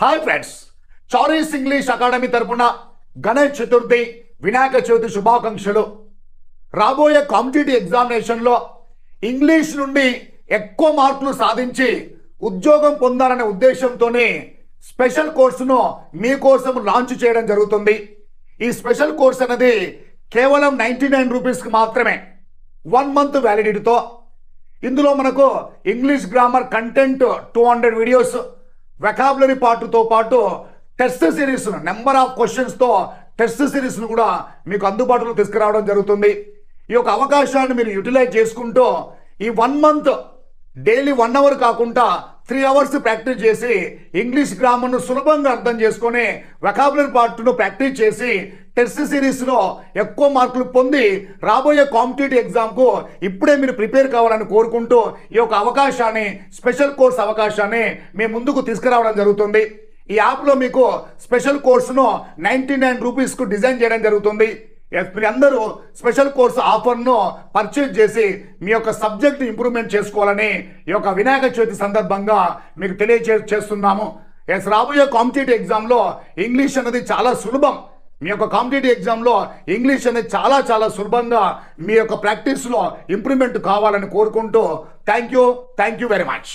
Hi friends, చారీస్ English academy తరపున గణేష్ చతుర్థి వినాయక చవితి శుభాకాంక్షలు. రాబోయే కాంపిటేటివ్ ఎగ్జామినేషన్లో ఇంగ్లీష్ నుండి ఎక్కువ మార్కులు సాధించి ఉద్యోగం పొందాలనే ఉద్దేశంతోనే స్పెషల్ కోర్సును మీకోసం లాంచ్ చేయడం జరుగుతుంది. ఈ స్పెషల్ కోర్స్ అనేది కేవలం 99 రూపీస్కి మాత్రమే, 1 మంత్ వ్యాలిడిటీతో. ఇందులో మనకు English grammar content 200 videos, vocabulary పార్ట్తో పాటు టెస్ట్ సిరీస్ నెంబర్ ఆఫ్ క్వశ్చన్స్తో టెస్ట్ సిరీస్ను కూడా మీకు అందుబాటులో తీసుకురావడం జరుగుతుంది. ఈ యొక్క అవకాశాన్ని మీరు యూటిలైజ్ చేసుకుంటూ ఈ 1 మంత్ డైలీ 1 అవర్ కాకుండా 3 అవర్స్ ప్రాక్టీస్ చేసి ఇంగ్లీష్ గ్రామర్ను సులభంగా అర్థం చేసుకొని వెకాబులరీ పార్ట్ను ప్రాక్టీస్ చేసి టెస్ట్ సిరీస్లో ఎక్కువ మార్కులు పొంది రాబోయే కాంపిటేటివ్ ఎగ్జామ్కు ఇప్పుడే మీరు ప్రిపేర్ కావాలని కోరుకుంటూ ఈ యొక్క అవకాశాన్ని, స్పెషల్ కోర్స్ అవకాశాన్ని మీ ముందుకు తీసుకురావడం జరుగుతుంది. ఈ యాప్లో మీకు స్పెషల్ కోర్సును 99 రూపీస్కు డిజైన్ చేయడం జరుగుతుంది. మీరు అందరూ స్పెషల్ కోర్సు ఆఫర్ను పర్చేజ్ చేసి మీ యొక్క సబ్జెక్ట్ ఇంప్రూవ్మెంట్ చేసుకోవాలని ఈ యొక్క వినాయక చవితి సందర్భంగా మీకు తెలియజేస్తున్నాము. రాబోయే కాంపిటేటివ్ ఎగ్జామ్లో ఇంగ్లీష్ అనేది చాలా సులభం. మీ యొక్క కాంపిటేటివ్ ఎగ్జామ్లో ఇంగ్లీష్ అనేది చాలా సులభంగా మీ యొక్క ప్రాక్టీస్లో ఇంప్రూవ్మెంట్ కావాలని కోరుకుంటూ థ్యాంక్ యూ వెరీ మచ్.